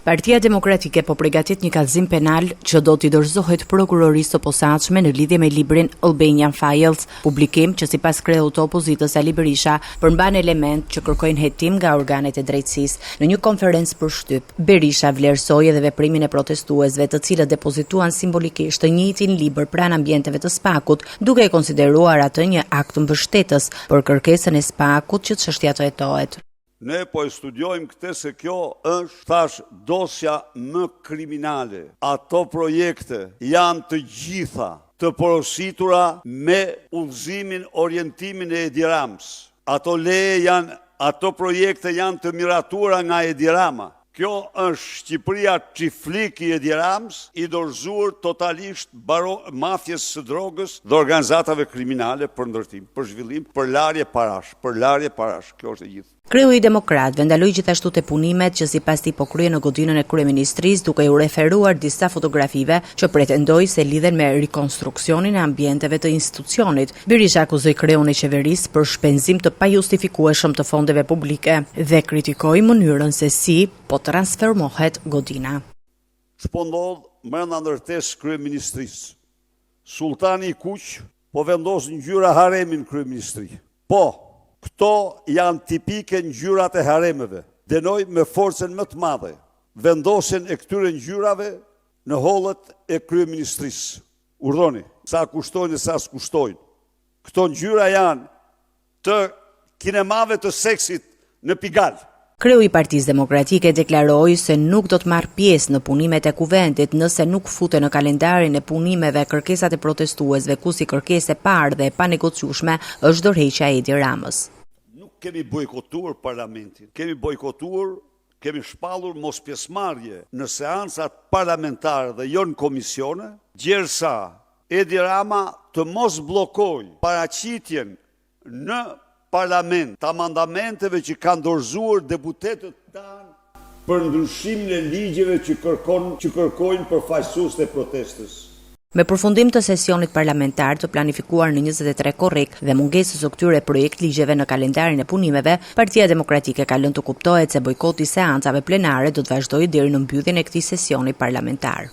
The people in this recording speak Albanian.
Partia Demokratike po përgatit një kallëzim penal që do t'i dorëzohet prokurorisë së posaçme në lidhje me librin Albanian Files, publikim që sipas kreut të opozitës Ali Berisha përmban element që kërkojnë hetim nga organet e drejtësisë. Në një konferencë për shtyp, Berisha vlerësoi edhe veprimin e protestuesve, të cilët depozituan simbolikisht të njëjtin libër pranë ambienteve të Spakut, duke e konsideruar atë një akt mbështetës për kërkesën e Spakut që çështja të hetohet. Ne po e studiojmë këtë se kjo është, thash, dosja më kriminale. Ato projekte janë të gjitha të porositura me udhëzimin, orientimin e Edi Ramës. Ato projekte janë të miratura nga Edi Rama. Kjo është Shqipëria çiflik i Edi Ramës, i dorëzuar totalisht mafjes së drogës dhe organizatave kriminale për ndërtim, për zhvillim, për larje parash. Kjo është e gjithë. Kreu i Demokratëve ndaloi gjithashtu te punimet që sipas tij po kryen në godinën e kryeministrisë, duke u referuar disa fotografive që pretendoi se lidhen me rikonstruksionin e ambienteve të institucionit. Berisha akuzoi kreun e qeverisë për shpenzim të pajustifikueshëm të fondeve publike dhe kritikoi mënyrën se si po transformohet godina. Ç'po ndodh brenda ndërtesë kryeministrisë? Sultani i Kuq po vendos ngjyra haremin kryeministri. Këto janë tipike ngjyrat e haremeve. Dënoj me forcën më të madhe vendosjen e këtyre ngjyrave në hollët e kryeministrisë. Urdhoni, sa kushtojnë e sa s'kushtojnë. Këto ngjyra janë të kinemave të seksit në Pigalle. Kreu i Partisë Demokratike deklaroi se nuk do të marrë pjesë në punimet e kuvendit nëse nuk futen në kalendarin e punimeve kërkesat e protestuesve, ku si kërkesë e parë dhe e panegociueshme është dorëheqja e Edi Ramës. Nuk kemi bojkotuar parlamentin, kemi shpallur mos pjesëmarrje në seancat parlamentare dhe jo në komisione, gjersa Edi Rama të mos bllokojë paraqitjen në parlament të amandamenteve që kanë dorëzuar deputetët tanë për ndryshimin e ligjeve që kërkojnë përfaqësuesit e protestës. Me përfundim të sesionit parlamentar të planifikuar në 23 korrik dhe mungesës së këtyre projekt ligjeve në kalendarin e punimeve, Partia Demokratike ka lënë të kuptohet se bojkoti i seancave plenare do të vazhdojë deri në mbylljen e këtij sesioni parlamentar.